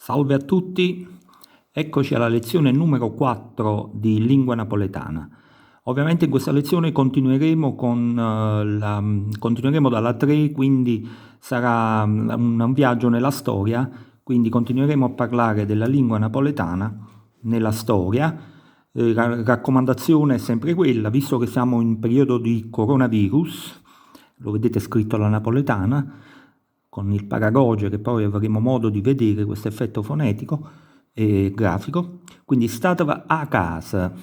Salve a tutti, eccoci alla lezione numero 4 di lingua napoletana. Ovviamente in questa lezione continueremo dalla 3, quindi sarà un viaggio nella storia, quindi continueremo a parlare della lingua napoletana nella storia. La raccomandazione è sempre quella, visto che siamo in periodo di coronavirus, lo vedete scritto alla napoletana, con il paragoge che poi avremo modo di vedere questo effetto fonetico e grafico. Quindi state a casa,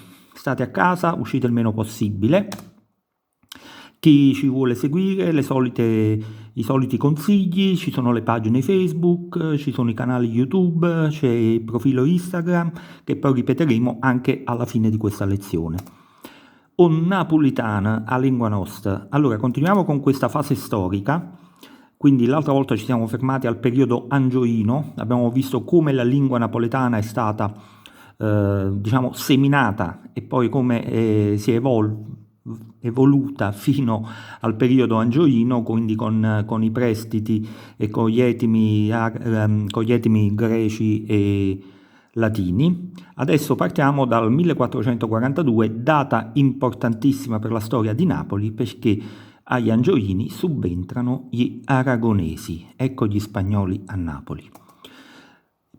uscite il meno possibile. Chi ci vuole seguire, i soliti consigli, ci sono le pagine Facebook, ci sono i canali YouTube, c'è il profilo Instagram che poi ripeteremo anche alla fine di questa lezione. O napolitana a lingua nostra. Allora, continuiamo con questa fase storica. Quindi l'altra volta ci siamo fermati al periodo angioino, abbiamo visto come la lingua napoletana è stata seminata e poi come si è evoluta fino al periodo angioino, quindi con i prestiti e con gli etimi greci e latini. Adesso partiamo dal 1442, data importantissima per la storia di Napoli, perché agli Angioini subentrano gli aragonesi, ecco gli spagnoli a Napoli.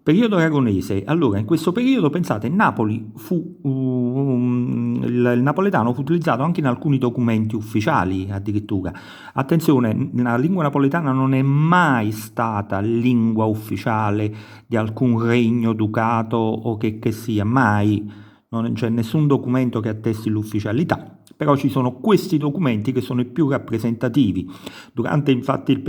Periodo aragonese, allora in questo periodo pensate Napoli il napoletano fu utilizzato anche in alcuni documenti ufficiali addirittura. Attenzione, la lingua napoletana non è mai stata lingua ufficiale di alcun regno, ducato o che sia, mai, non c'è nessun documento che attesti l'ufficialità. Però ci sono questi documenti che sono i più rappresentativi. Durante infatti il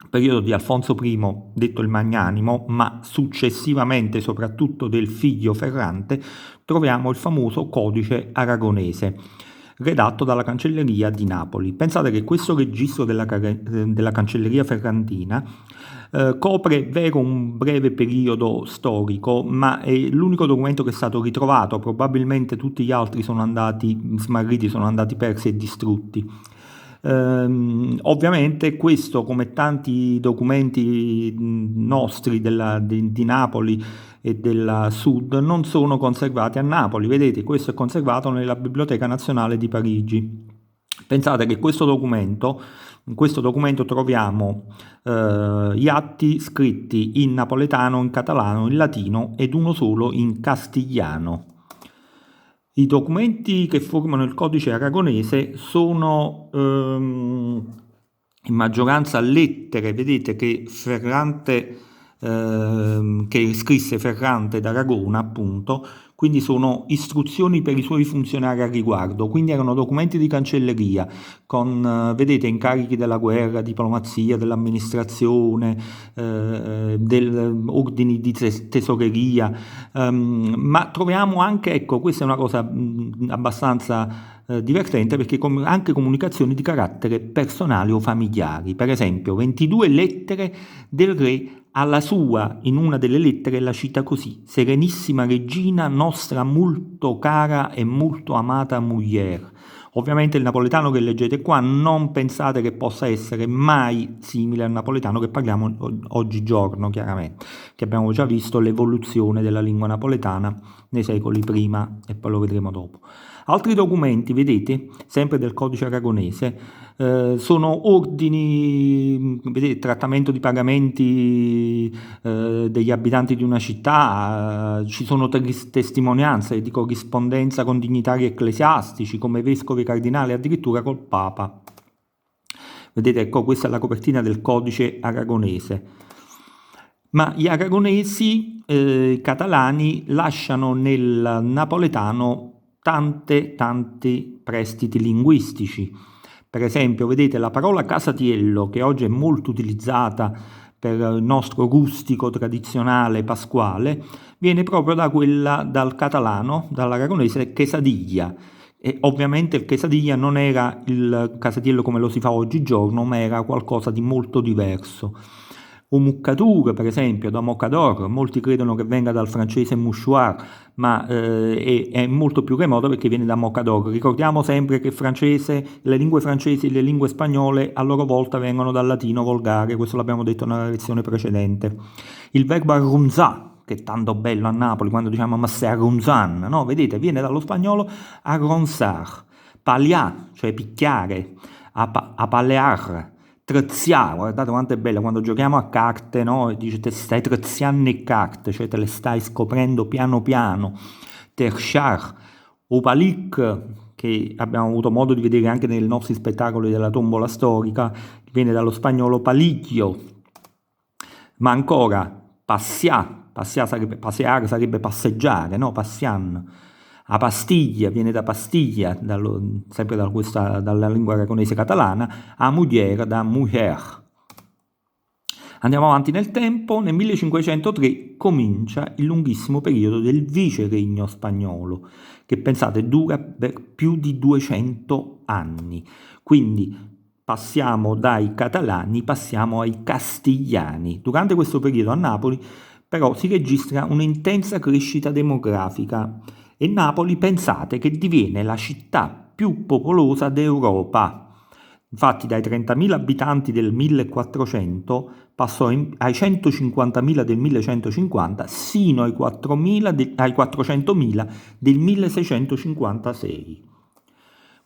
periodo di Alfonso I, detto il Magnanimo, ma successivamente soprattutto del figlio Ferrante, troviamo il famoso codice aragonese, redatto dalla Cancelleria di Napoli. Pensate che questo registro della Cancelleria Ferrantina copre vero un breve periodo storico, ma è l'unico documento che è stato ritrovato, probabilmente tutti gli altri sono andati smarriti, sono andati persi e distrutti. Ovviamente questo, come tanti documenti nostri di Napoli e del sud, non sono conservati a Napoli. Vedete, questo è conservato nella Biblioteca Nazionale di Parigi. Pensate che in questo documento troviamo gli atti scritti in napoletano, in catalano, in latino ed uno solo in castigliano. I documenti che formano il codice aragonese sono in maggioranza lettere, vedete che Ferrante, che scrisse Ferrante d'Aragona, appunto, quindi sono istruzioni per i suoi funzionari a riguardo, quindi erano documenti di cancelleria con, vedete, incarichi della guerra, diplomazia, dell'amministrazione, ordini di tesoreria, ma troviamo anche, ecco, questa è una cosa abbastanza divertente, perché anche comunicazioni di carattere personale o familiari. Per esempio 22 lettere del re alla sua, in una delle lettere la cita così: Serenissima regina, nostra molto cara e molto amata muglier. Ovviamente il napoletano che leggete qua non pensate che possa essere mai simile al napoletano che parliamo oggigiorno, chiaramente, che abbiamo già visto l'evoluzione della lingua napoletana nei secoli prima e poi lo vedremo dopo. Altri documenti, vedete, sempre del codice aragonese, sono ordini, vedete, trattamento di pagamenti degli abitanti di una città, ci sono testimonianze di corrispondenza con dignitari ecclesiastici come vescovi e cardinali, addirittura col Papa. Vedete, ecco, questa è la copertina del codice aragonese. Ma gli aragonesi catalani lasciano nel napoletano tanti prestiti linguistici. Per esempio, vedete la parola casatiello, che oggi è molto utilizzata per il nostro rustico tradizionale pasquale, viene proprio dal catalano, dall'aragonese quesadilla. E ovviamente il quesadilla non era il casatiello come lo si fa oggigiorno, ma era qualcosa di molto diverso. o muccature, per esempio, da mocador, molti credono che venga dal francese mouchoir, ma è molto più remoto perché viene da mocador. Ricordiamo sempre che le lingue francesi e le lingue spagnole a loro volta vengono dal latino volgare, questo l'abbiamo detto nella lezione precedente. Il verbo arrunzà, che è tanto bello a Napoli quando diciamo ma sei arrunzan, no? Vedete, viene dallo spagnolo arronsar, palià, cioè picchiare, apalear, treziare, guardate quanto è bella quando giochiamo a carte, no? E dice te stai treziando le carte, cioè te le stai scoprendo piano piano. Terchar, opalic, che abbiamo avuto modo di vedere anche nei nostri spettacoli della tombola storica, viene dallo spagnolo paliglio, ma ancora passeare sarebbe passeggiare, no? Passian. A pastiglia viene da pastiglia, sempre dalla lingua aragonese catalana, a muglier da mujer. Andiamo avanti nel tempo, nel 1503 comincia il lunghissimo periodo del viceregno spagnolo, che pensate dura per più di 200 anni. Quindi passiamo dai catalani, passiamo ai castigliani. Durante questo periodo a Napoli però si registra un'intensa crescita demografica e Napoli pensate che diviene la città più popolosa d'Europa. Infatti dai 30.000 abitanti del 1400 passò ai 150.000 del 1150 sino ai 400.000 del 1656.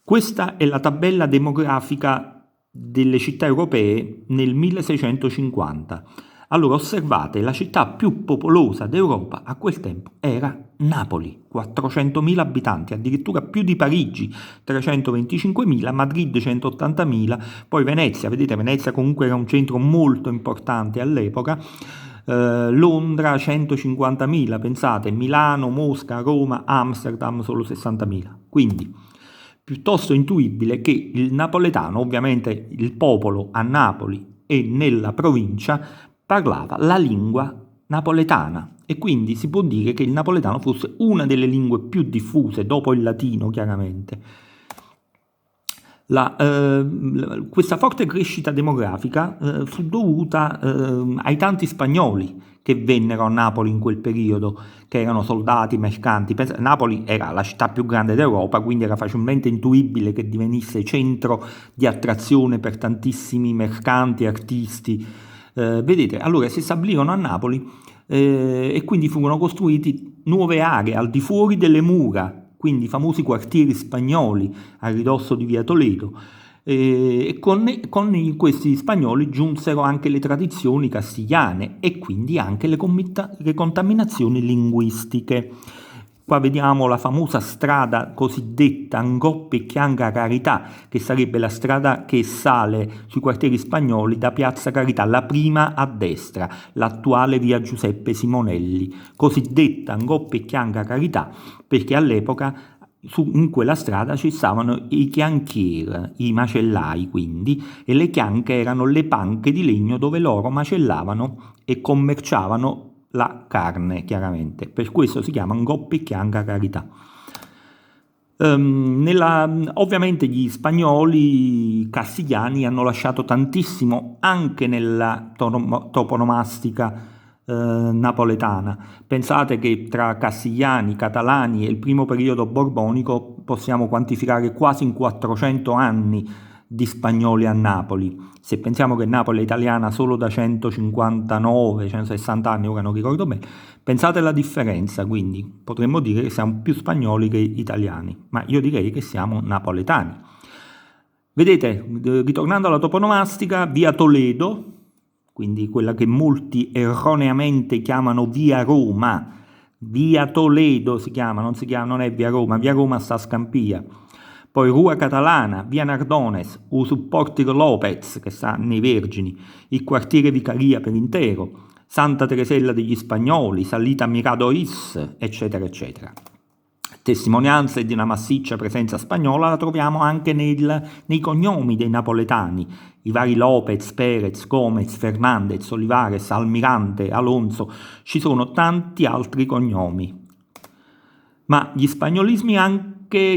Questa è la tabella demografica delle città europee nel 1650. Allora osservate, la città più popolosa d'Europa a quel tempo era Napoli, 400.000 abitanti, addirittura più di Parigi, 325.000, Madrid 180.000, poi Venezia, vedete Venezia comunque era un centro molto importante all'epoca, Londra 150.000, pensate, Milano, Mosca, Roma, Amsterdam solo 60.000. Quindi piuttosto intuibile che il napoletano, ovviamente il popolo a Napoli e nella provincia, parlava la lingua napoletana e quindi si può dire che il napoletano fosse una delle lingue più diffuse dopo il latino, chiaramente. Questa forte crescita demografica fu dovuta ai tanti spagnoli che vennero a Napoli in quel periodo, che erano soldati, mercanti. Napoli era la città più grande d'Europa, quindi era facilmente intuibile che divenisse centro di attrazione per tantissimi mercanti, artisti. Vedete, allora si stabilirono a Napoli e quindi furono costruiti nuove aree al di fuori delle mura, quindi i famosi quartieri spagnoli a ridosso di Via Toledo, e con questi spagnoli giunsero anche le tradizioni castigliane e quindi anche le contaminazioni linguistiche. Qua vediamo la famosa strada cosiddetta Angoppe Chianga Carità, che sarebbe la strada che sale sui quartieri spagnoli da Piazza Carità, la prima a destra, l'attuale via Giuseppe Simonelli, cosiddetta Angoppe Chianga Carità, perché all'epoca in quella strada ci stavano i chianchieri, i macellai quindi, e le chianche erano le panche di legno dove loro macellavano e commerciavano la carne, chiaramente. Per questo si chiama Ngoppe Chianga Carità. Ovviamente gli spagnoli castigliani hanno lasciato tantissimo anche nella toponomastica napoletana. Pensate che tra castigliani, catalani e il primo periodo borbonico possiamo quantificare quasi in 400 anni di spagnoli a Napoli. Se pensiamo che Napoli è italiana solo da 159-160 anni, ora non ricordo bene, pensate alla differenza, quindi potremmo dire che siamo più spagnoli che italiani, ma io direi che siamo napoletani. Vedete, ritornando alla toponomastica, via Toledo, quindi quella che molti erroneamente chiamano via Roma, via Toledo si chiama, non è via Roma sta a Scampia. Poi Rua Catalana, via Nardones, o Supportiro Lopez, che sta nei Vergini, il quartiere Vicaria per intero, Santa Teresella degli Spagnoli, Salita Miradois, eccetera, eccetera. Testimonianze di una massiccia presenza spagnola la troviamo anche nei cognomi dei napoletani, i vari Lopez, Perez, Gomez, Fernandez, Olivares, Almirante, Alonso, ci sono tanti altri cognomi. Ma gli spagnolismi anche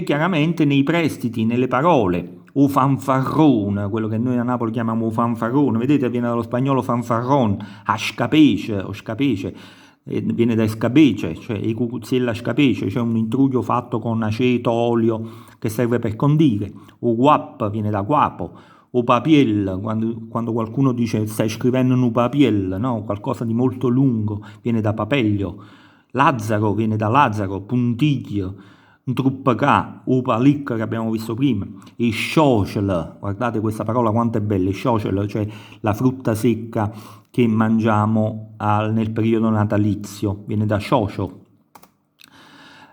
chiaramente nei prestiti, nelle parole. o fanfarrone, quello che noi a Napoli chiamiamo fanfarrone, vedete, viene dallo spagnolo fanfarron, a scapece o scapece, viene da scapece, cioè i cucuzzella scapece, cioè un intruglio fatto con aceto, olio, che serve per condire. O guap viene da guapo, o papiel, quando qualcuno dice stai scrivendo un papiel, no? Qualcosa di molto lungo, viene da papeglio. Lazzaro viene da Lazzaro, puntiglio, un truppacà, o palic che abbiamo visto prima, e sciocel, guardate questa parola quanto è bella, sciocel, cioè la frutta secca che mangiamo nel periodo natalizio, viene da sciocio.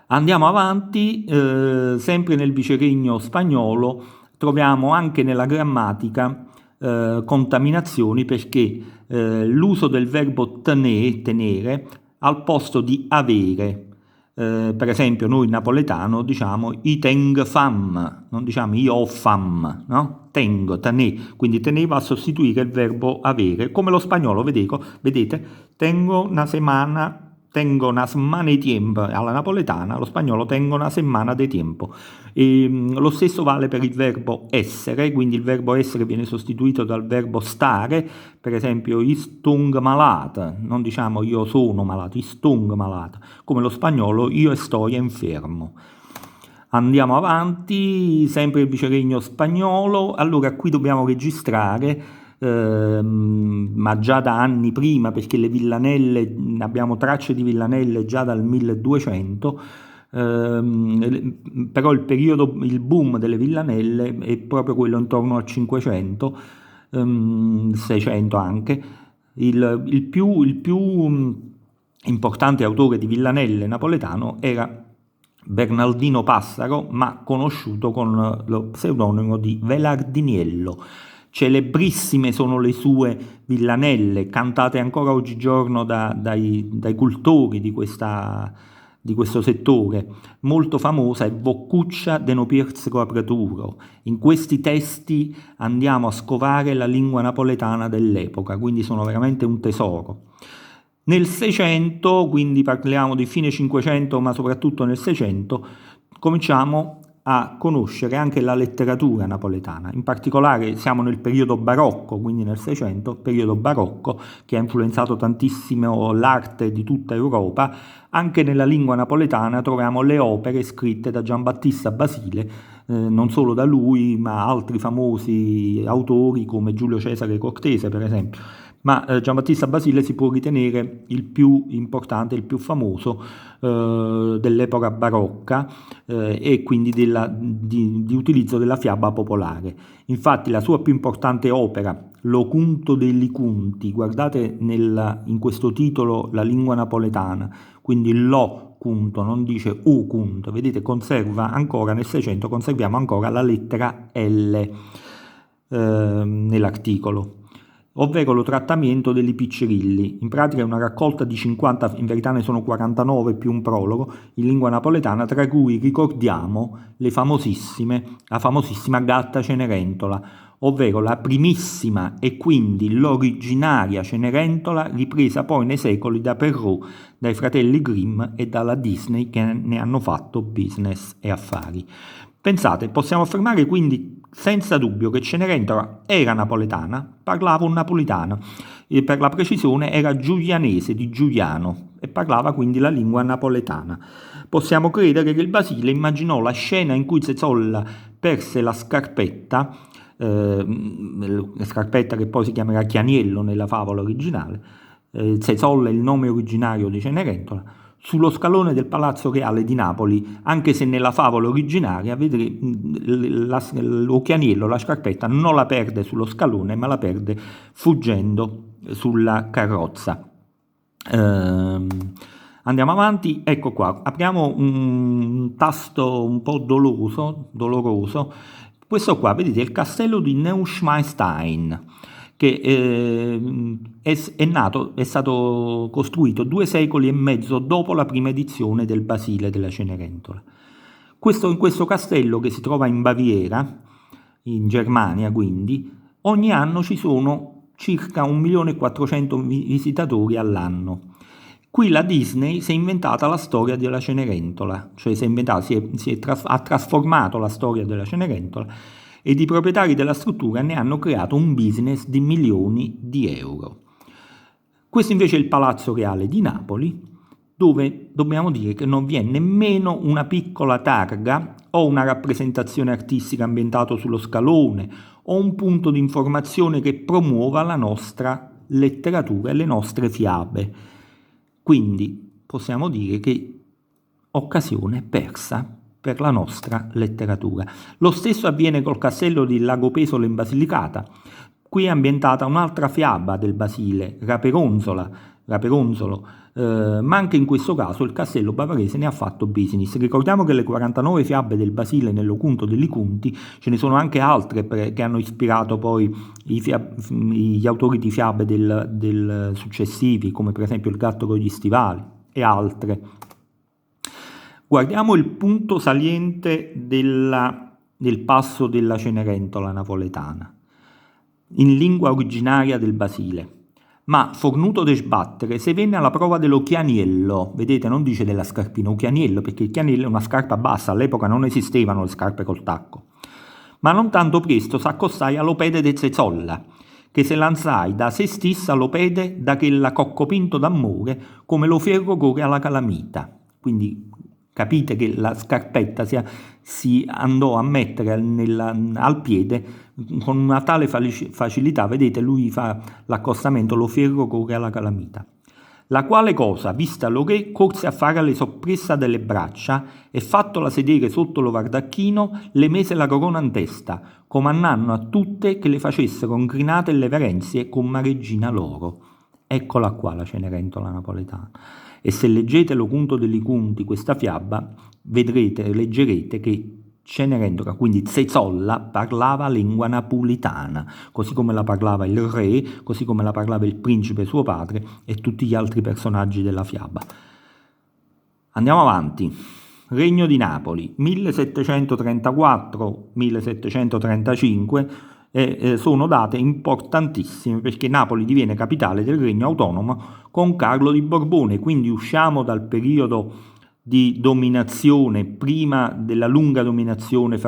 Andiamo avanti, sempre nel viceregno spagnolo troviamo anche nella grammatica contaminazioni, perché l'uso del verbo tenere al posto di avere. Per esempio noi in napoletano diciamo i teng fam, non diciamo io ho fam, no? Tengo, tenè, quindi tenè va a sostituire il verbo avere, come lo spagnolo, vedete, tengo una settimana di tempo, alla napoletana, lo spagnolo tengo una settimana di tempo. E, lo stesso vale per il verbo essere, quindi il verbo essere viene sostituito dal verbo stare, per esempio istung malata, non diciamo io sono malato, istung malata, come lo spagnolo io sto infermo. Andiamo avanti, sempre il viceregno spagnolo, allora qui dobbiamo registrare, ma già da anni prima, perché le villanelle, abbiamo tracce di villanelle già dal 1200, però il boom delle villanelle è proprio quello intorno al 500, 600 anche. Il più importante autore di villanelle napoletano era Bernardino Passaro, ma conosciuto con lo pseudonimo di Velardiniello. Celebrissime sono le sue villanelle, cantate ancora oggigiorno dai cultori di questo settore. Molto famosa è Boccuccia de no Pierzco Apreturo. In questi testi andiamo a scovare la lingua napoletana dell'epoca, quindi sono veramente un tesoro. Nel 600, quindi parliamo di fine 500, ma soprattutto nel 600, cominciamo a conoscere anche la letteratura napoletana. In particolare siamo nel periodo barocco, quindi nel 600, periodo barocco che ha influenzato tantissimo l'arte di tutta Europa. Anche nella lingua napoletana troviamo le opere scritte da Giambattista Basile, non solo da lui, ma altri famosi autori come Giulio Cesare Cortese, per esempio. Ma Giambattista Basile si può ritenere il più importante, il più famoso dell'epoca barocca e quindi di utilizzo della fiaba popolare. Infatti la sua più importante opera, L'Ocunto dei Licunti, guardate in questo titolo la lingua napoletana, quindi lo cunto, non dice u cunto, vedete, conserva ancora nel 600, conserviamo ancora la lettera L nell'articolo, ovvero lo trattamento degli piccirilli. In pratica è una raccolta di 50, in verità ne sono 49 più un prologo, in lingua napoletana, tra cui ricordiamo la famosissima Gatta Cenerentola, ovvero la primissima e quindi l'originaria Cenerentola ripresa poi nei secoli da Perrault, dai fratelli Grimm e dalla Disney, che ne hanno fatto business e affari. Pensate, possiamo affermare quindi senza dubbio che Cenerentola era napoletana, parlava un napolitano, e per la precisione era giulianese di Giuliano e parlava quindi la lingua napoletana. Possiamo credere che il Basile immaginò la scena in cui Zezolla perse la scarpetta che poi si chiamerà Chianiello nella favola originale. Zezolla è il nome originario di Cenerentola, sullo scalone del Palazzo Reale di Napoli, anche se nella favola originaria, vedete, lo Chianiello, la scarpetta, non la perde sullo scalone, ma la perde fuggendo sulla carrozza. Andiamo avanti, ecco qua, apriamo un tasto un po' doloroso. Questo qua, vedete, è il castello di Neuschwanstein, che è stato costruito 2 secoli e mezzo dopo la prima edizione del Basile della Cenerentola. In questo castello, che si trova in Baviera, in Germania quindi, ogni anno ci sono circa 1.400.000 visitatori all'anno. Qui la Disney si è inventata la storia della Cenerentola, cioè ha trasformato la storia della Cenerentola ed i proprietari della struttura ne hanno creato un business di milioni di euro. Questo invece è il Palazzo Reale di Napoli, dove dobbiamo dire che non vi è nemmeno una piccola targa o una rappresentazione artistica ambientata sullo scalone o un punto di informazione che promuova la nostra letteratura e le nostre fiabe. Quindi possiamo dire che occasione persa per la nostra letteratura. Lo stesso avviene col castello di Lagopesolo in Basilicata. Qui è ambientata un'altra fiaba del Basile, Raperonzolo, ma anche in questo caso il castello bavarese ne ha fatto business. Ricordiamo che le 49 fiabe del Basile nell'Ocunto degli Cunti, ce ne sono anche altre che hanno ispirato poi gli autori di fiabe del successivi, come per esempio Il gatto con gli stivali e altre. Guardiamo il punto saliente del passo della Cenerentola napoletana, in lingua originaria del Basile. Ma fornuto de sbattere, se venne alla prova dello chianiello, vedete, non dice della scarpina, o chianiello, perché il chianiello è una scarpa bassa, all'epoca non esistevano le scarpe col tacco. Ma non tanto presto s'accostai all'opede de Zezolla, che se lanzai da se stessa all'opede da che la coccopinto d'amore, come lo ferro corre alla calamita. Quindi capite che la scarpetta si andò a mettere al piede con una tale facilità, vedete, lui fa l'accostamento, lo ferro corre alla calamita. La quale cosa, vista lo re, corse a fare le soppressa delle braccia e fattola sedere sotto lo vardacchino, le mise la corona in testa, comandando a tutte che le facessero ingrinate le verenzie come regina loro. Eccola qua la Cenerentola napoletana. E se leggete l'Ocunto degli Cunti, questa fiaba, leggerete che Cenerentola, quindi Zezolla, parlava lingua napolitana, così come la parlava il re, così come la parlava il principe suo padre e tutti gli altri personaggi della fiaba. Andiamo avanti. Regno di Napoli, 1734-1735, sono date importantissime perché Napoli diviene capitale del regno autonomo con Carlo di Borbone, quindi usciamo dal periodo di dominazione, prima della lunga dominazione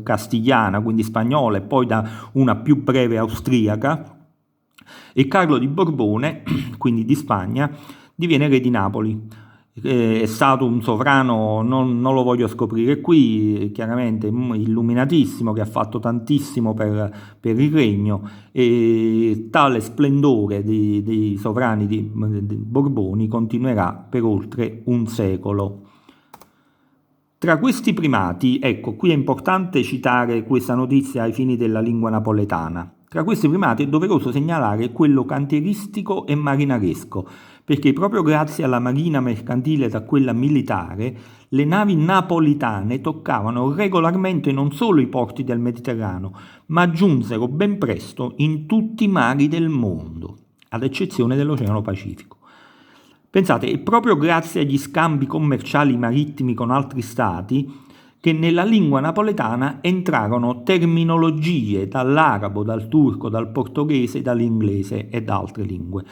castigliana, quindi spagnola, e poi da una più breve austriaca, e Carlo di Borbone, quindi di Spagna, diviene re di Napoli. È stato un sovrano, non lo voglio scoprire qui, chiaramente illuminatissimo, che ha fatto tantissimo per il regno, e tale splendore dei sovrani di Borboni continuerà per oltre un secolo. Tra questi primati, ecco, qui è importante citare questa notizia ai fini della lingua napoletana. Tra questi primati è doveroso segnalare quello cantieristico e marinaresco, perché proprio grazie alla marina mercantile e a quella militare, le navi napolitane toccavano regolarmente non solo i porti del Mediterraneo, ma giunsero ben presto in tutti i mari del mondo, ad eccezione dell'Oceano Pacifico. Pensate, è proprio grazie agli scambi commerciali marittimi con altri stati che nella lingua napoletana entrarono terminologie dall'arabo, dal turco, dal portoghese, dall'inglese e da altre lingue.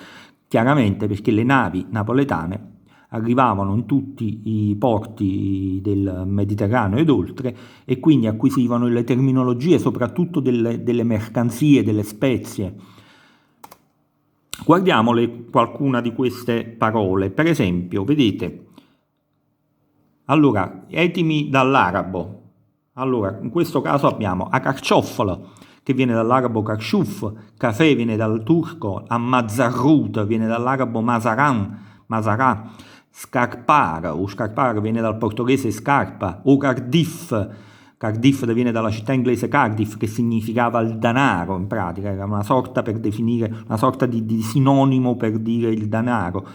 Chiaramente perché le navi napoletane arrivavano in tutti i porti del Mediterraneo ed oltre, e quindi acquisivano le terminologie soprattutto delle mercanzie, delle spezie. Guardiamole qualcuna di queste parole. Per esempio, vedete, allora, etimi dall'arabo. Allora, in questo caso abbiamo acarciofalo, che viene dall'arabo karshuf, caffè viene dal turco ammazzarrut, viene dall'arabo masarà, scarpar, o scarpar viene dal portoghese scarpa, o Cardiff viene dalla città inglese Cardiff, che significava il danaro, in pratica, era una sorta per definire, una sorta di sinonimo per dire il danaro.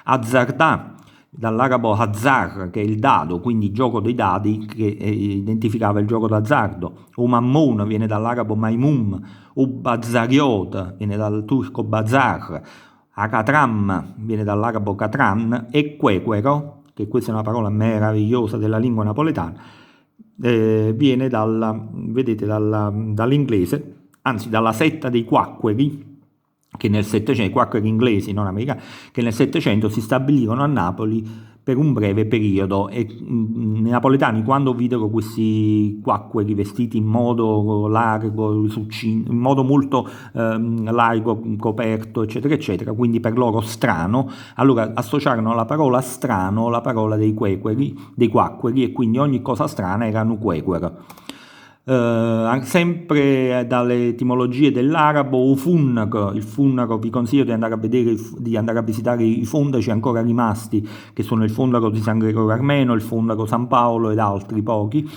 Azzardà, dall'arabo hazar, che è il dado, quindi gioco dei dadi, che identificava il gioco d'azzardo. O mammon viene dall'arabo maimum, o bazariot viene dal turco bazar, akatram viene dall'arabo katran, e quequero, che questa è una parola meravigliosa della lingua napoletana, viene dall'inglese, anzi dalla setta dei quacqueri, che nel Settecento, i quacqueri inglesi, non americani, che nel Settecento si stabilirono a Napoli per un breve periodo e i napoletani quando videro questi quacqueri vestiti in modo largo, in modo molto largo, coperto, eccetera, eccetera, quindi per loro strano, allora associarono la parola strano alla parola dei quacqueri e quindi ogni cosa strana era un quequero. Sempre dalle etimologie dell'arabo, il funnaco, vi consiglio di andare a vedere, di andare a visitare i fondaci ancora rimasti, che sono il fondaco di San Gregorio Armeno, il fondaco San Paolo ed altri pochi,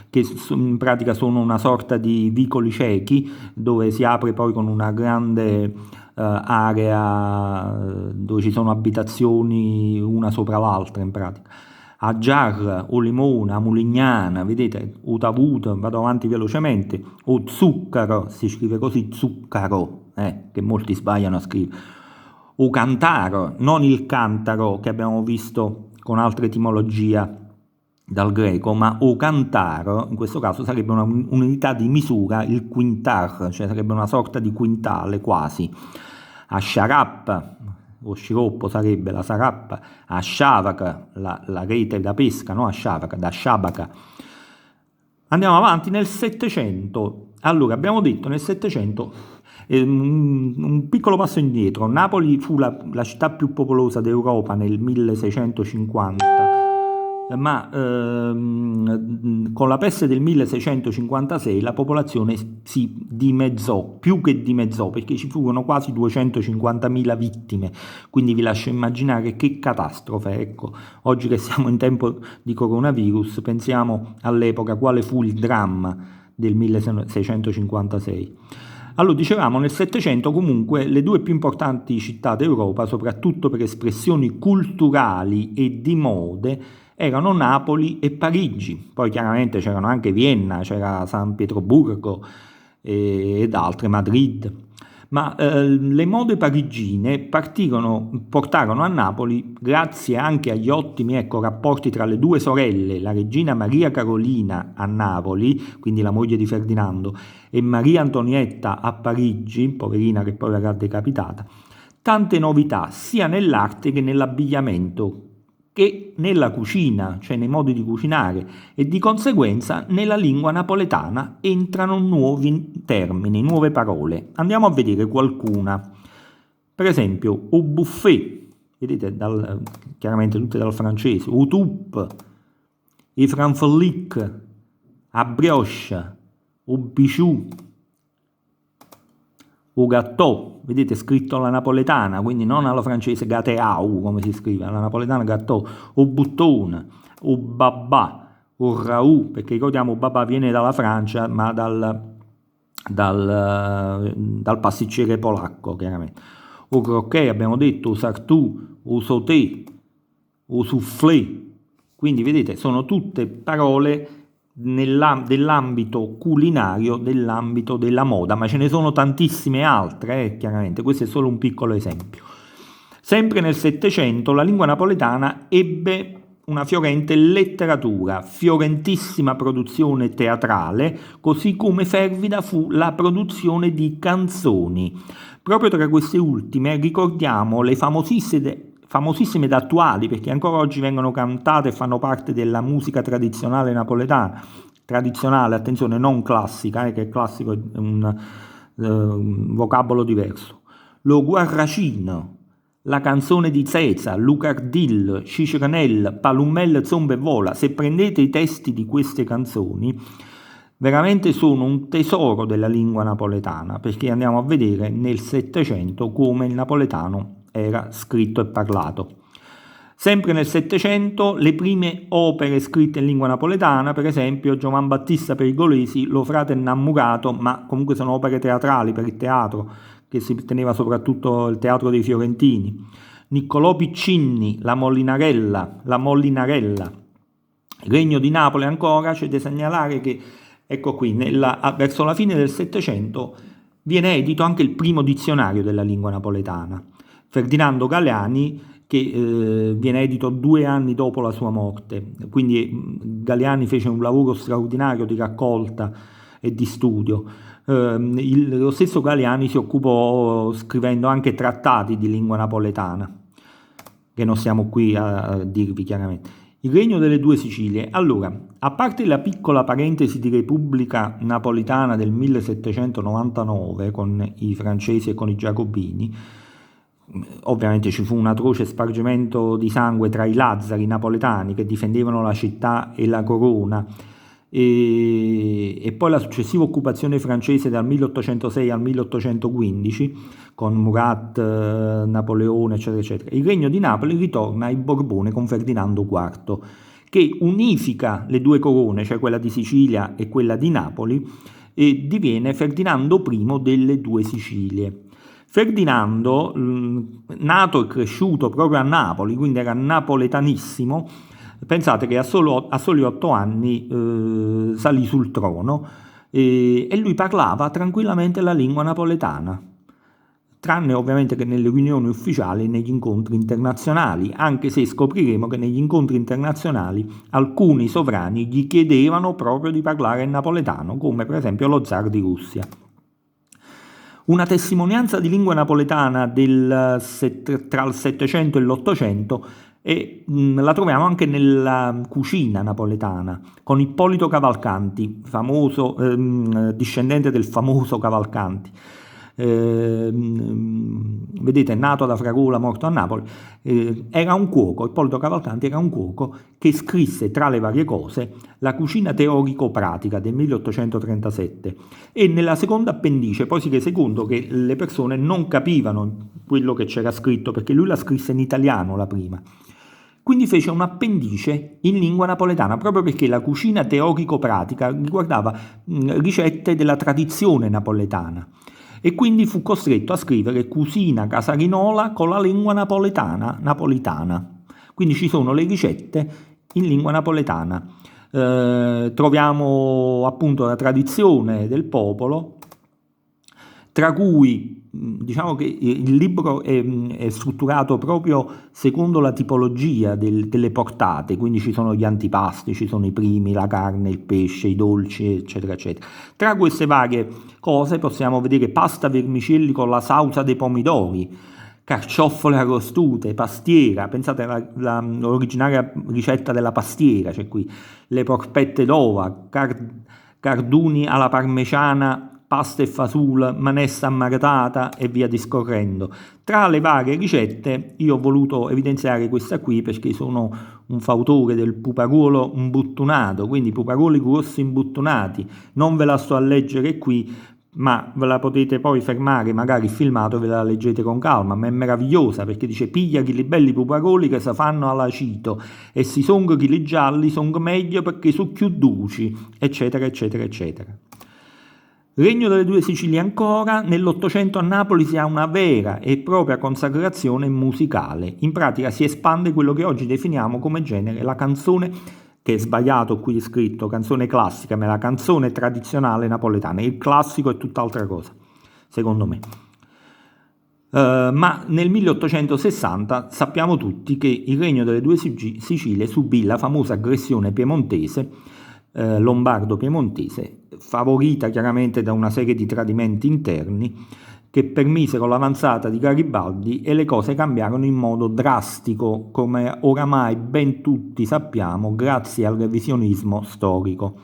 che in pratica sono una sorta di vicoli ciechi, dove si apre poi con una grande area dove ci sono abitazioni una sopra l'altra in pratica. A Giarra, o Limona, a Mulignana, vedete, o Tavuto, vado avanti velocemente, o Zuccaro, si scrive così, Zuccaro, che molti sbagliano a scrivere, o Cantaro, non il Cantaro che abbiamo visto con altra etimologia dal greco, ma o Cantaro, in questo caso sarebbe un'unità di misura, il quintar, cioè sarebbe una sorta di quintale quasi. A Sciarappa, o sciroppo sarebbe la sarappa, a sciavaca, la rete da pesca, no? A sciavaca, da sciabaca. Andiamo avanti nel Settecento. Allora, abbiamo detto nel Settecento, un piccolo passo indietro, Napoli fu la città più popolosa d'Europa nel 1650, ma con la peste del 1656 la popolazione si dimezzò, più che dimezzò, perché ci furono quasi 250.000 vittime, quindi vi lascio immaginare che catastrofe, ecco. Oggi che siamo in tempo di coronavirus, pensiamo all'epoca quale fu il dramma del 1656. Allora, dicevamo, nel Settecento comunque le due più importanti città d'Europa, soprattutto per espressioni culturali e di mode, erano Napoli e Parigi. Poi chiaramente c'erano anche Vienna, c'era San Pietroburgo ed altre, Madrid. Ma le mode parigine portarono a Napoli, grazie anche agli ottimi rapporti tra le due sorelle, la regina Maria Carolina a Napoli, quindi la moglie di Ferdinando, e Maria Antonietta a Parigi, poverina che poi verrà decapitata, tante novità sia nell'arte che nell'abbigliamento, che nella cucina, cioè nei modi di cucinare, e di conseguenza nella lingua napoletana entrano nuovi termini, nuove parole. Andiamo a vedere qualcuna. Per esempio, au buffet, vedete, chiaramente tutte dal francese, au toupe, i franfolic, a brioche, au bijou, o gâteau, vedete scritto alla napoletana, quindi non alla francese gâteau come si scrive, alla napoletana gâteau, o buttone, o babà, o raù, perché ricordiamo babà viene dalla Francia, ma dal pasticcere polacco chiaramente. O croquet abbiamo detto, o sartù, o sauté, o soufflé, quindi vedete sono tutte parole dell'ambito culinario, dell'ambito della moda, ma ce ne sono tantissime altre, chiaramente, questo è solo un piccolo esempio. Sempre nel Settecento la lingua napoletana ebbe una fiorente letteratura, fiorentissima produzione teatrale, così come fervida fu la produzione di canzoni. Proprio tra queste ultime ricordiamo le famosissime ed attuali, perché ancora oggi vengono cantate e fanno parte della musica tradizionale napoletana. Tradizionale, attenzione, non classica, che classico è un vocabolo diverso. Lo Guarracino, la canzone di Zeza, Lucardil, Ciceranel, Palumel, Zomba e Vola. Se prendete i testi di queste canzoni, veramente sono un tesoro della lingua napoletana, perché andiamo a vedere nel Settecento come il napoletano era scritto e parlato. Sempre nel Settecento le prime opere scritte in lingua napoletana, per esempio Giovan Battista Pergolesi, Lo frate innamorato, ma comunque sono opere teatrali per il teatro, che si teneva soprattutto il teatro dei Fiorentini. Niccolò Piccinni, La Mollinarella. Regno di Napoli ancora, c'è da segnalare che, ecco qui, verso la fine del Settecento viene edito anche il primo dizionario della lingua napoletana. Ferdinando Galeani, che viene edito 2 anni dopo la sua morte, quindi Galeani fece un lavoro straordinario di raccolta e di studio. Lo stesso Galeani si occupò scrivendo anche trattati di lingua napoletana, che non stiamo qui a dirvi chiaramente. Il regno delle due Sicilie. Allora, a parte la piccola parentesi di Repubblica Napolitana del 1799 con i francesi e con i giacobini, ovviamente ci fu un atroce spargimento di sangue tra i Lazzari napoletani che difendevano la città e la corona, e poi la successiva occupazione francese dal 1806 al 1815 con Murat, Napoleone, eccetera, eccetera. Il regno di Napoli ritorna ai Borbone con Ferdinando IV, che unifica le due corone, cioè quella di Sicilia e quella di Napoli, e diviene Ferdinando I delle due Sicilie. Ferdinando, nato e cresciuto proprio a Napoli, quindi era napoletanissimo. Pensate che a soli 8 anni salì sul trono e lui parlava tranquillamente la lingua napoletana, tranne ovviamente che nelle riunioni ufficiali e negli incontri internazionali, anche se scopriremo che negli incontri internazionali alcuni sovrani gli chiedevano proprio di parlare il napoletano, come per esempio lo zar di Russia. Una testimonianza di lingua napoletana tra il 700 e l'800 e la troviamo anche nella cucina napoletana, con Ippolito Cavalcanti, famoso, discendente del famoso Cavalcanti. Vedete, nato ad Afragola, morto a Napoli, era un cuoco. Ippolito Cavalcanti era un cuoco che scrisse, tra le varie cose, la cucina teorico-pratica del 1837, e nella seconda appendice poi si rese conto che le persone non capivano quello che c'era scritto, perché lui la scrisse in italiano la prima. Quindi fece un appendice in lingua napoletana, proprio perché la cucina teorico-pratica riguardava ricette della tradizione napoletana, e quindi fu costretto a scrivere cucina casarinola con la lingua napoletana. Quindi ci sono le ricette in lingua napoletana. Troviamo appunto la tradizione del popolo, tra cui diciamo che il libro è strutturato proprio secondo la tipologia delle portate, quindi ci sono gli antipasti, ci sono i primi, la carne, il pesce, i dolci, eccetera, eccetera. Tra queste varie cose possiamo vedere pasta vermicelli con la salsa dei pomidori, carciofole arrostute, pastiera, pensate all'originaria ricetta della pastiera, c'è qui, le porpette d'ova, carduni alla parmigiana, pasta e fasul, manessa ammaratata e via discorrendo. Tra le varie ricette io ho voluto evidenziare questa qui perché sono un fautore del puparuolo imbuttunato, quindi puparoli grossi imbuttunati. Non ve la sto a leggere qui, ma ve la potete poi fermare, magari filmato, ve la leggete con calma, ma è meravigliosa perché dice: piglia chi li belli puparoli che si fanno all'acito e si songo chi li gialli songo meglio perché su più duci, eccetera, eccetera, eccetera. Regno delle due Sicilie ancora. Nell'Ottocento a Napoli si ha una vera e propria consacrazione musicale. In pratica si espande quello che oggi definiamo come genere la canzone, che è sbagliato qui scritto canzone classica, ma è la canzone tradizionale napoletana. Il classico è tutt'altra cosa, secondo me. Ma nel 1860 sappiamo tutti che il regno delle due Sicilie subì la famosa aggressione piemontese, lombardo-piemontese, favorita chiaramente da una serie di tradimenti interni che permisero l'avanzata di Garibaldi, e le cose cambiarono in modo drastico, come oramai ben tutti sappiamo, grazie al revisionismo storico.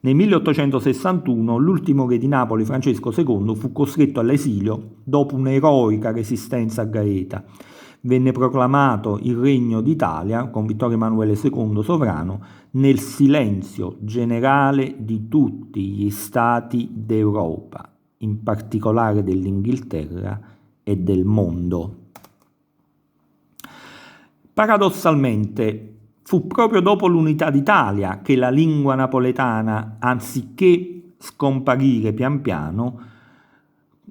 Nel 1861 l'ultimo re di Napoli, Francesco II, fu costretto all'esilio dopo un'eroica resistenza a Gaeta. Venne proclamato il Regno d'Italia, con Vittorio Emanuele II sovrano, nel silenzio generale di tutti gli stati d'Europa, in particolare dell'Inghilterra e del mondo. Paradossalmente, fu proprio dopo l'unità d'Italia che la lingua napoletana, anziché scomparire pian piano,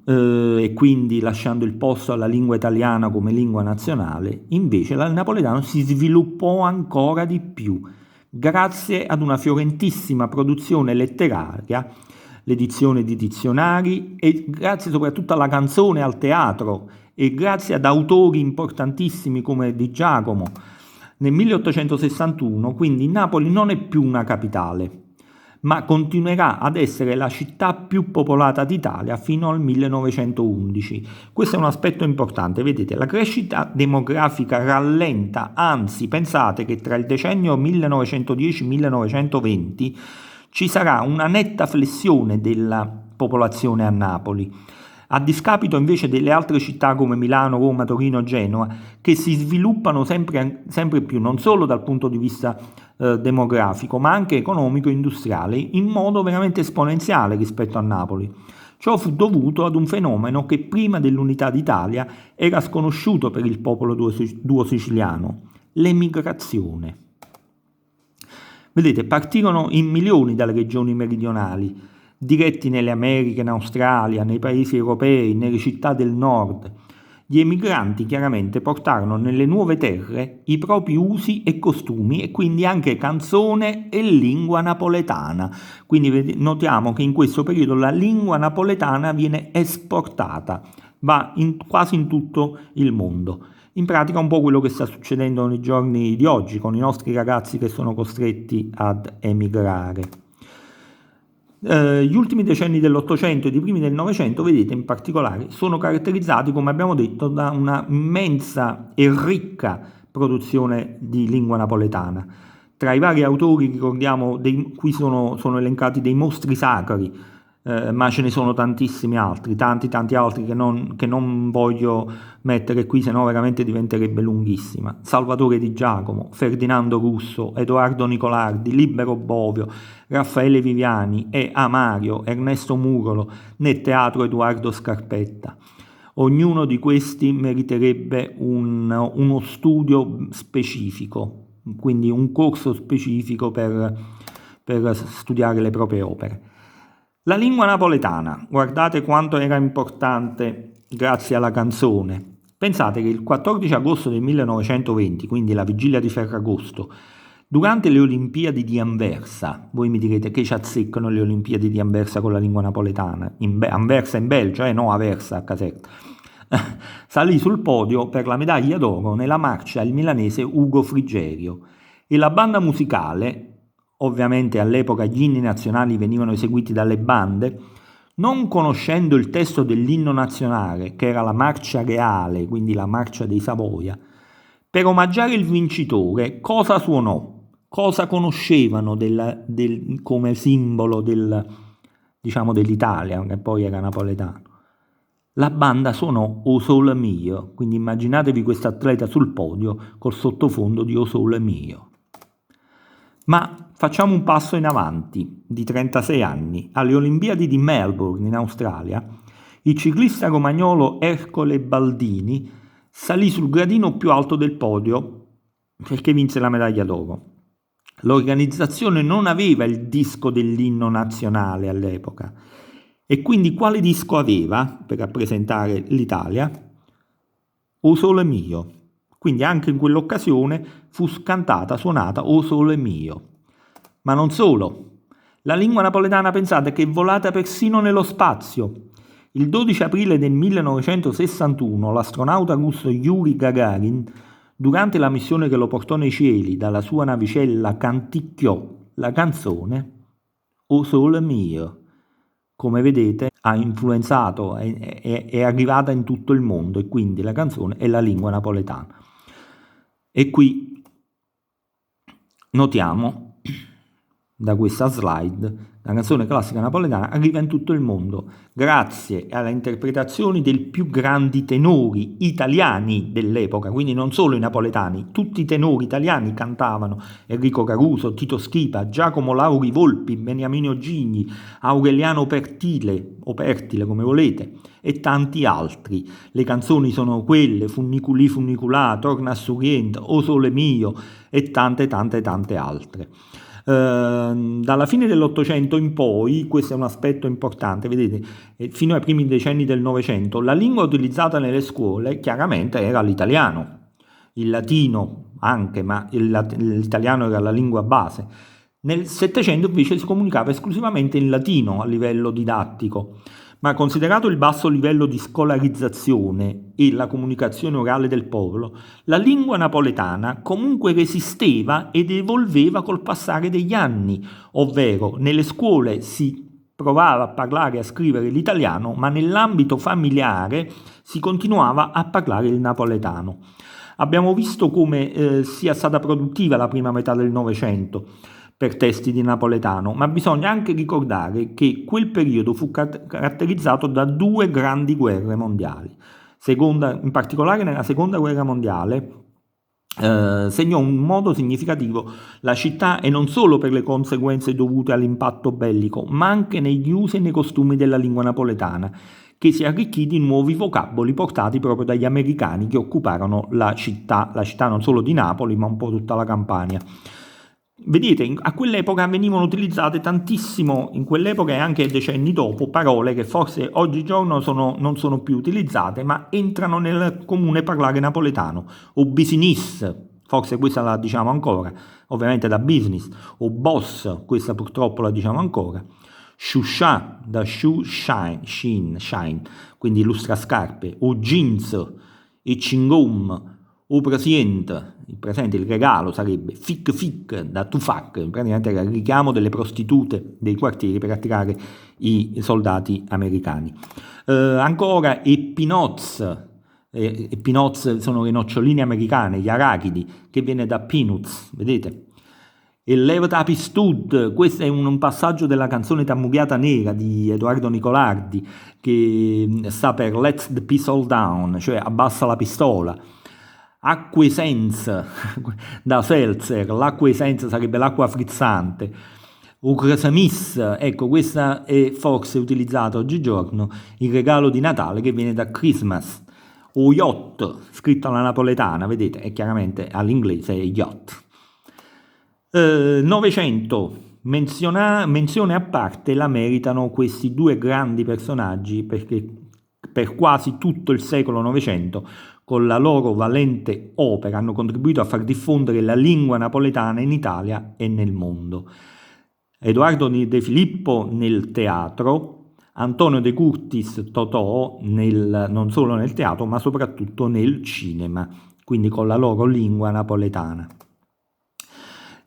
e quindi lasciando il posto alla lingua italiana come lingua nazionale, invece il napoletano si sviluppò ancora di più, grazie ad una fiorentissima produzione letteraria, l'edizione di dizionari, e grazie soprattutto alla canzone e al teatro, e grazie ad autori importantissimi come Di Giacomo. Nel 1861 quindi Napoli non è più una capitale, ma continuerà ad essere la città più popolata d'Italia fino al 1911. Questo è un aspetto importante, vedete, la crescita demografica rallenta, anzi pensate che tra il decennio 1910-1920 ci sarà una netta flessione della popolazione a Napoli, a discapito invece delle altre città come Milano, Roma, Torino, Genova, che si sviluppano sempre più, non solo dal punto di vista demografico, ma anche economico e industriale, in modo veramente esponenziale rispetto a Napoli. Ciò fu dovuto ad un fenomeno che prima dell'unità d'Italia era sconosciuto per il popolo duo-siciliano, l'emigrazione. Vedete, partirono in milioni dalle regioni meridionali, diretti nelle Americhe, in Australia, nei paesi europei, nelle città del nord. Gli emigranti chiaramente portarono nelle nuove terre i propri usi e costumi e quindi anche canzone e lingua napoletana. Quindi notiamo che in questo periodo la lingua napoletana viene esportata, va quasi in tutto il mondo. In pratica un po' quello che sta succedendo nei giorni di oggi con i nostri ragazzi che sono costretti ad emigrare. Gli ultimi decenni dell'Ottocento e i primi del Novecento, vedete in particolare, sono caratterizzati, come abbiamo detto, da una immensa e ricca produzione di lingua napoletana. Tra i vari autori ricordiamo, qui sono elencati dei mostri sacri, ma ce ne sono tantissimi altri, tanti altri che non voglio mettere qui, sennò veramente diventerebbe lunghissima. Salvatore Di Giacomo, Ferdinando Russo, Edoardo Nicolardi, Libero Bovio, Raffaele Viviani e Amario, Ernesto Murolo, nel teatro Edoardo Scarpetta. Ognuno di questi meriterebbe uno studio specifico, quindi un corso specifico per studiare le proprie opere. La lingua napoletana, guardate quanto era importante grazie alla canzone. Pensate che il 14 agosto del 1920, quindi la vigilia di Ferragosto, durante le Olimpiadi di Anversa, voi mi direte che ci azzeccano le Olimpiadi di Anversa con la lingua napoletana, Anversa in Belgio, no Aversa a Caserta, salì sul podio per la medaglia d'oro nella marcia il milanese Ugo Frigerio e la banda musicale, ovviamente all'epoca gli inni nazionali venivano eseguiti dalle bande, non conoscendo il testo dell'inno nazionale, che era la marcia reale, quindi la marcia dei Savoia, per omaggiare il vincitore, cosa suonò? Cosa conoscevano come simbolo dell'Italia, che poi era napoletano? La banda suonò O Sole Mio, quindi immaginatevi questo atleta sul podio col sottofondo di O Sole Mio. Ma facciamo un passo in avanti, di 36 anni. Alle Olimpiadi di Melbourne, in Australia, il ciclista romagnolo Ercole Baldini salì sul gradino più alto del podio perché vinse la medaglia d'oro. L'organizzazione non aveva il disco dell'inno nazionale all'epoca e quindi quale disco aveva per rappresentare l'Italia? O Sole Mio. Quindi anche in quell'occasione fu suonata O Sole Mio. Ma non solo. La lingua napoletana, pensate, che è volata persino nello spazio. Il 12 aprile del 1961 l'astronauta russo Yuri Gagarin, durante la missione che lo portò nei cieli dalla sua navicella, canticchiò la canzone O Sole Mio. Come vedete ha influenzato, è arrivata in tutto il mondo e quindi la canzone è la lingua napoletana. E qui notiamo da questa slide la canzone classica napoletana arriva in tutto il mondo grazie alle interpretazioni dei più grandi tenori italiani dell'epoca, quindi non solo i napoletani, tutti i tenori italiani cantavano: Enrico Caruso, Tito Schipa, Giacomo Lauri Volpi, Beniamino Gigli, Aureliano Pertile o Pertile come volete e tanti altri. Le canzoni sono quelle: Funniculì Funniculà, Torna a Sorrento, O Sole Mio e tante altre. Dalla fine dell'Ottocento in poi, questo è un aspetto importante, vedete, fino ai primi decenni del Novecento, la lingua utilizzata nelle scuole chiaramente era l'italiano, il latino anche, ma l'italiano era la lingua base. Nel Settecento invece si comunicava esclusivamente in latino a livello didattico, Ma considerato il basso livello di scolarizzazione e la comunicazione orale del popolo, la lingua napoletana comunque resisteva ed evolveva col passare degli anni, ovvero nelle scuole si provava a parlare e a scrivere l'italiano, ma nell'ambito familiare si continuava a parlare il napoletano. Abbiamo visto come sia stata produttiva la prima metà del Novecento per testi di napoletano, ma bisogna anche ricordare che quel periodo fu caratterizzato da due grandi guerre mondiali. In particolare nella seconda guerra mondiale segnò in modo significativo la città, e non solo per le conseguenze dovute all'impatto bellico, ma anche negli usi e nei costumi della lingua napoletana, che si arricchì di nuovi vocaboli portati proprio dagli americani che occuparono la città non solo di Napoli, ma un po' tutta la Campania. Vedete, a quell'epoca venivano utilizzate tantissimo, in quell'epoca e anche decenni dopo, parole che forse oggigiorno non sono più utilizzate, ma entrano nel comune parlare napoletano. O business, forse questa la diciamo ancora, ovviamente da business. O boss, questa purtroppo la diciamo ancora. Shusha, da shoe shine, quindi lustrascarpe. O jeans, e chingom. O presente, il regalo sarebbe fic da tufac, praticamente era il richiamo delle prostitute dei quartieri per attirare i soldati americani. Ancora peanuts sono le noccioline americane, gli arachidi, che viene da peanuts, vedete? E Levatapi Stud, questo è un passaggio della canzone Tammughiata Nera di Edoardo Nicolardi, che sta per Let the Pistol Down, cioè abbassa la pistola. Acquesenza da seltzer, l'acquesenza sarebbe l'acqua frizzante. Ucrasamis, ecco, questa è forse utilizzata oggigiorno, il regalo di Natale che viene da Christmas. O yacht, scritto alla napoletana, vedete, e chiaramente all'inglese è yacht. Novecento, menzione a parte la meritano questi due grandi personaggi, perché per quasi tutto il secolo Novecento con la loro valente opera hanno contribuito a far diffondere la lingua napoletana in Italia e nel mondo. Edoardo De Filippo nel teatro, Antonio De Curtis Totò non solo nel teatro ma soprattutto nel cinema, quindi con la loro lingua napoletana.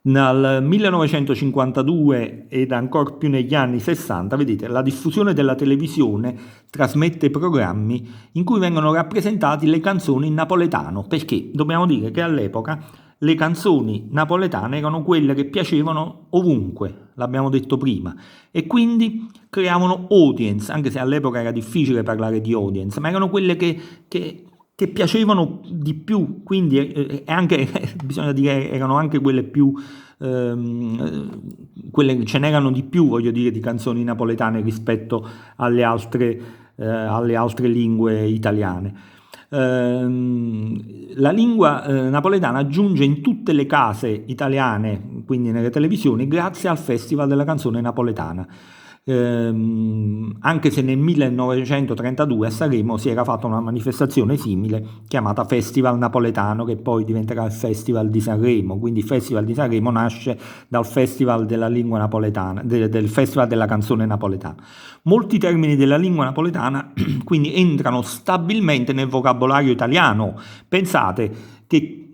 Nel 1952 ed ancora più negli anni 60, vedete, la diffusione della televisione trasmette programmi in cui vengono rappresentati le canzoni in napoletano, perché dobbiamo dire che all'epoca le canzoni napoletane erano quelle che piacevano ovunque, l'abbiamo detto prima, e quindi creavano audience, anche se all'epoca era difficile parlare di audience, ma erano quelle che piacevano di più, quindi anche bisogna dire erano anche quelle più quelle che ce n'erano di più, voglio dire, di canzoni napoletane rispetto alle altre lingue italiane. La lingua napoletana giunge in tutte le case italiane, quindi nelle televisioni, grazie al Festival della canzone napoletana. Anche se nel 1932 a Sanremo si era fatta una manifestazione simile chiamata Festival Napoletano, che poi diventerà il Festival di Sanremo. Quindi il Festival di Sanremo nasce dal Festival della lingua napoletana, del Festival della canzone napoletana. Molti termini della lingua napoletana quindi entrano stabilmente nel vocabolario italiano. Pensate che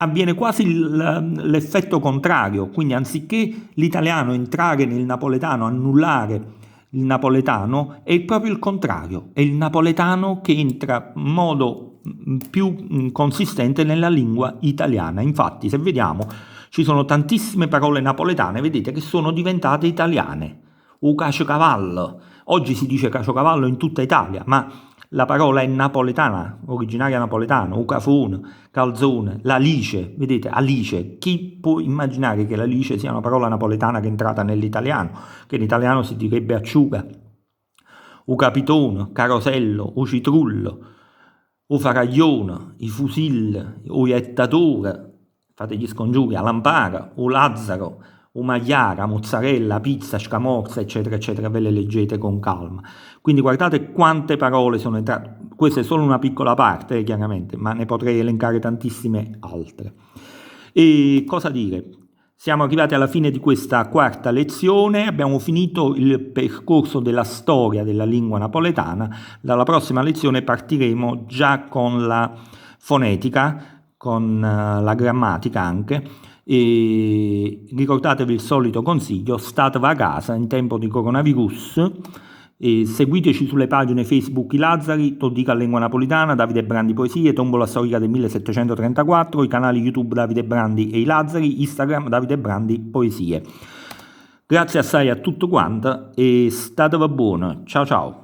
avviene quasi l'effetto contrario, quindi anziché l'italiano entrare nel napoletano, annullare il napoletano, è proprio il contrario, è il napoletano che entra in modo più consistente nella lingua italiana. Infatti, se vediamo, ci sono tantissime parole napoletane, vedete, che sono diventate italiane. O caciocavallo, oggi si dice caciocavallo in tutta Italia, ma la parola è napoletana, originaria napoletana, ucafone, calzone, l'alice, vedete, alice. Chi può immaginare che l'alice sia una parola napoletana che è entrata nell'italiano, che in italiano si direbbe acciuga, capitone, carosello, citrullo, faraglione, i fusil, iettatore, fate gli scongiuri, lampara, Lazzaro, magliara, mozzarella, pizza, scamorza, eccetera, eccetera, ve le leggete con calma. Quindi guardate quante parole sono entrate, questa è solo una piccola parte, chiaramente, ma ne potrei elencare tantissime altre. E cosa dire? Siamo arrivati alla fine di questa quarta lezione, abbiamo finito il percorso della storia della lingua napoletana. Dalla prossima lezione partiremo già con la fonetica, con la grammatica anche, e ricordatevi il solito consiglio: statevi a casa in tempo di coronavirus. E seguiteci sulle pagine Facebook I Lazzari, Todica Lingua Napolitana, Davide Brandi Poesie, Tombola Storica del 1734, i canali YouTube Davide Brandi e I Lazzari, Instagram Davide Brandi Poesie. Grazie assai a tutto quanto e statevi buono. Ciao ciao.